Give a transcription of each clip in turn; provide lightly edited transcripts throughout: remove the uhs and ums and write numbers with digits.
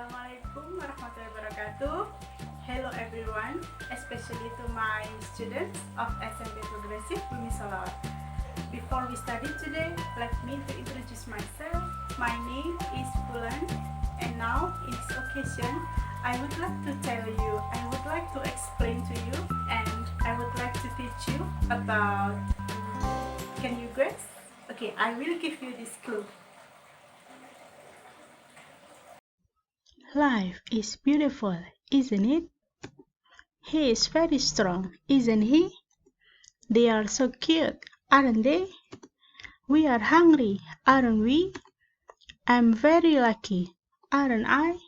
Assalamualaikum warahmatullahi wabarakatuh. Hello everyone, especially to my students of SMP Progresif Bumi Sholawat. Before we study today, let me to introduce myself. My name is Bulan, and now in this occasion, I would like to tell you, I would like to explain to you, and I would like to teach you about. Can you guess? Okay, I will give you this clue. Life is beautiful, isn't it? He is very strong, isn't he? They are so cute, aren't they? We are hungry, aren't we? I'm very lucky, aren't I?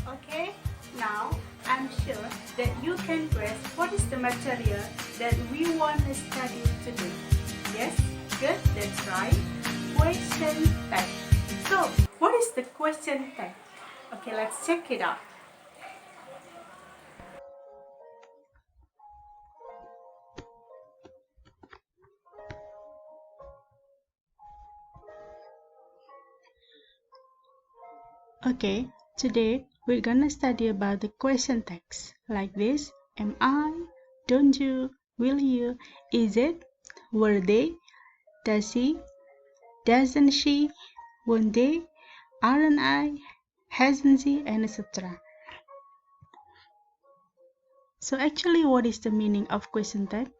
Okay, now I'm sure that you can guess what is the material that we want to study today. Yes, good, that's right. Question tag. So, what is the question tag? Okay, let's check it out. Okay, today we're gonna study about the question tags like this. Am I? Don't you? Will you? Is it? Were they? Does he? Doesn't she? Won't they? Aren't I? Hasn't he? And etc. So actually, what is the meaning of question tag?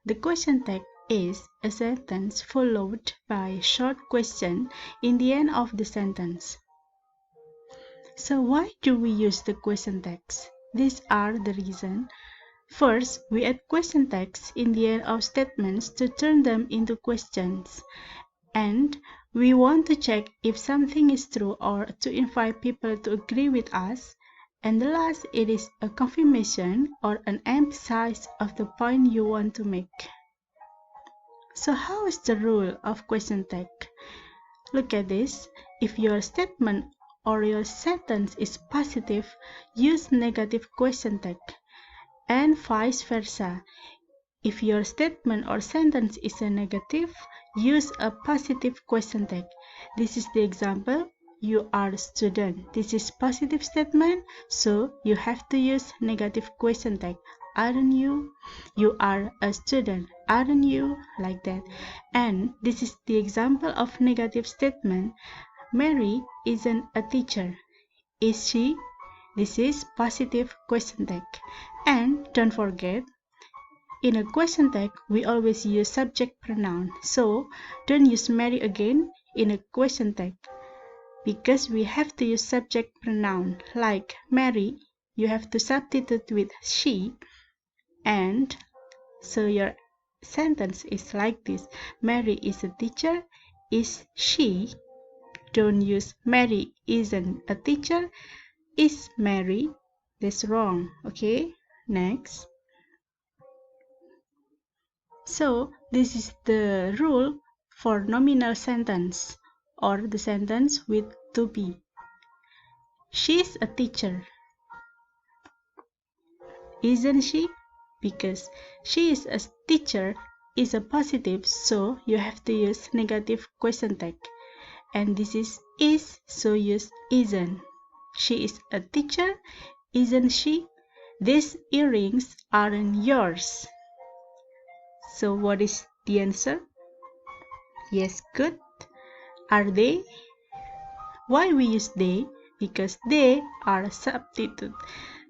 The question tag is a sentence followed by a short question in the end of the sentence. So why do we use the question tags? These are the reasons. First, we add question tags in the end of statements to turn them into questions. And we want to check if something is true or to invite people to agree with us. And the last, it is a confirmation or an emphasis of the point you want to make. So how is the rule of question tag? Look at this. If your statement or your sentence is positive, use negative question tag, and vice versa. If your statement or sentence is a negative, use a positive question tag. This is the example. You are a student. This is positive statement, so you have to use negative question tag. Aren't you? You are a student. Aren't you? Like that. And this is the example of negative statement. Mary isn't a teacher. Is she? This is positive question tag. And don't forget, in a question tag, we always use subject pronoun. So don't use Mary again in a question tag because we have to use subject pronoun. Like Mary, you have to substitute with she, and so your sentence is like this. Mary is a teacher. Is she? Don't use Mary isn't a teacher. Is Mary? That's wrong. Okay, next. So this is the rule for nominal sentence or the sentence with to be. She's a teacher. Isn't she? Because she is a teacher is a positive, so you have to use negative question tag. And this is, so use isn't. She is a teacher, isn't she? These earrings aren't yours. So what is the answer? Yes, good. Are they? Why we use they? Because they are substitute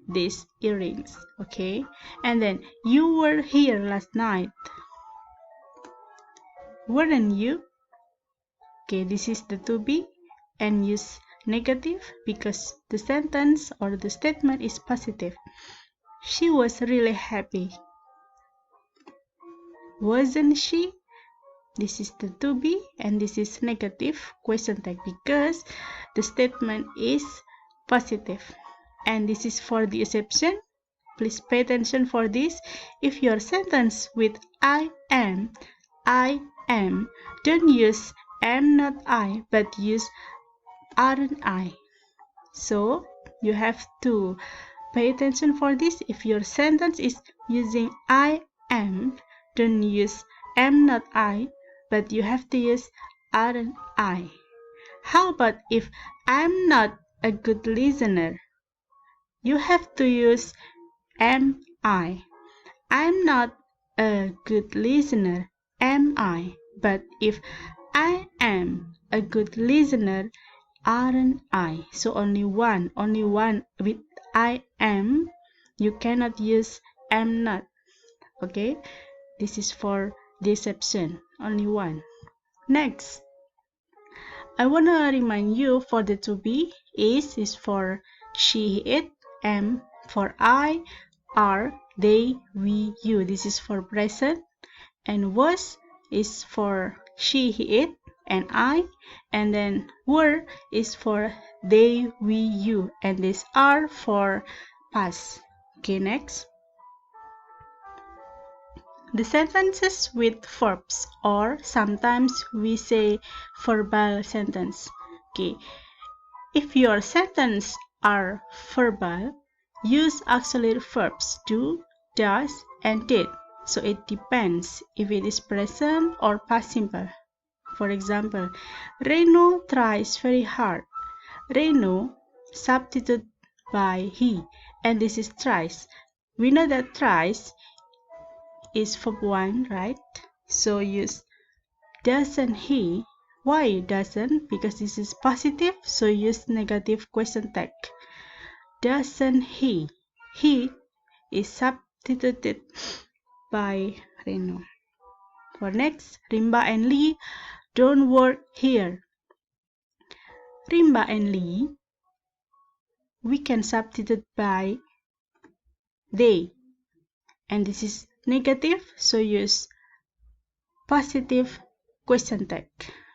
these earrings. Okay, and then you were here last night, weren't you? Okay, this is the to be, and use negative because the sentence or the statement is positive. She was really happy, wasn't she? This is the to be, and this is negative question tag because the statement is positive. And this is for the exception. Please pay attention for this. If your sentence with I am, don't use am not I, but use aren't I. So you have to pay attention for this. If your sentence is using I am, don't use am not I, but you have to use aren't I. How about if I'm not a good listener? You have to use am I. I'm not a good listener, am I? But if I am a good listener, aren't I? So only one with I am. You cannot use am not. Okay? This is for deception. Only one. Next, I want to remind you for the to be is for she, it, am for I, are, they, we, you. This is for present. And was is for she, it, and I. And then were is for they, we, you. And these are for past. Okay, next. The sentences with verbs, or sometimes we say verbal sentence. Okay, if your sentences are verbal, use auxiliary verbs do, does, and did. So it depends if it is present or past simple. For example, Reno tries very hard. Reno substituted by he, and this is tries. We know that tries is verb 1, right? So use doesn't he. Why doesn't? Because this is positive, so use negative question tag. Doesn't he? He is substituted by Reno. For next, Rimba and Lee don't work here. Rimba and Lee we can substitute by they. And this is negative, so use positive question tag.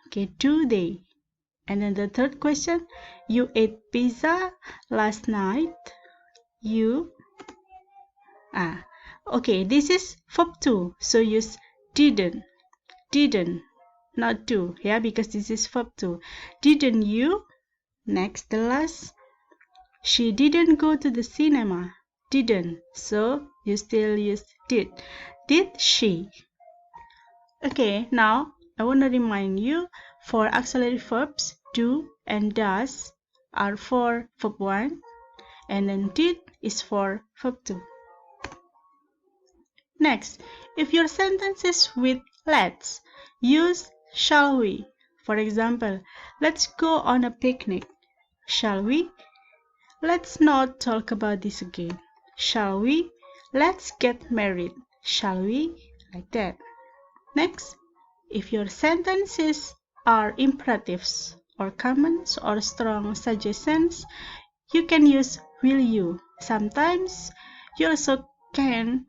Okay, do they? And then the third question, you ate pizza last night. You okay, this is verb 2, so use didn't, not do, yeah, because this is verb 2. Didn't you? Next, the last, she didn't go to the cinema. Didn't, so you still use did she? Okay, now I want to remind you for auxiliary verbs do and does are for verb 1, and then did is for verb 2. Next, if your sentence is with let's, use shall we. For example, let's go on a picnic. Shall we? Let's not talk about this again. Shall we? Let's get married. Shall we? Like that. Next, if your sentences are imperatives or commands or strong suggestions, you can use will you. Sometimes you also can,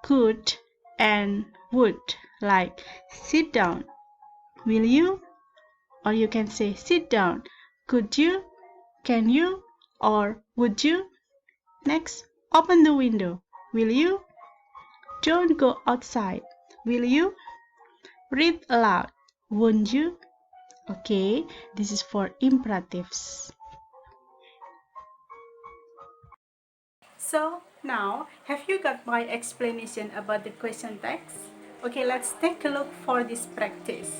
could, and would, like sit down. Will you? Or you can say sit down. Could you? Can you? Or would you? Next, open the window. Will you? Don't go outside. Will you? Read aloud. Won't you? Okay, this is for imperatives. So now, have you got my explanation about the question text? Okay, let's take a look for this practice.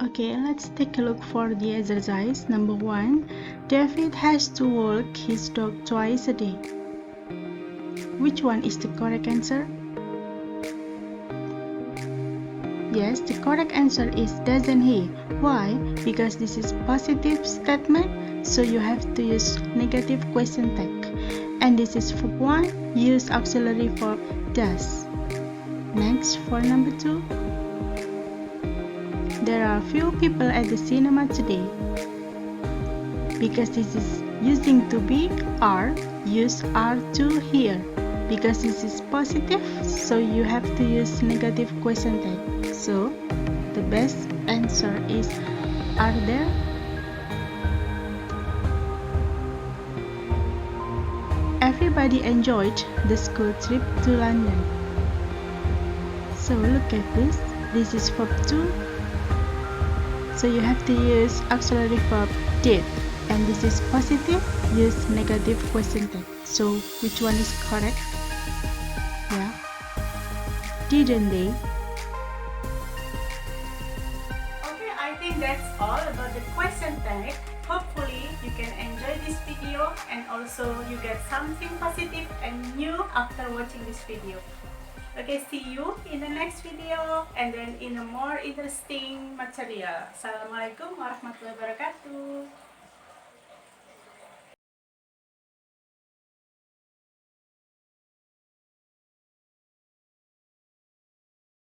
Okay, let's take a look for the exercise. Number 1, David has to walk his dog twice a day. Which one is the correct answer? Yes, the correct answer is doesn't he. Why? Because this is positive statement, so you have to use negative question tag. And this is verb 1, use auxiliary verb does. Next, for number 2, there are few people at the cinema today. Because this is using to be are, use are to here. Because this is positive, so you have to use negative question tag. So the best answer is are there? Everybody enjoyed the school trip to London. So look at this. This is verb 2. So you have to use auxiliary verb did. And this is positive, use negative question tag. So which one is correct? Yeah. Didn't they? Okay, I think that's all about the question tag. Hopefully you can enjoy this video and also you get something positive and new after watching this video. Okay, see you in the next video and then in a more interesting material. Assalamualaikum warahmatullahi wabarakatuh.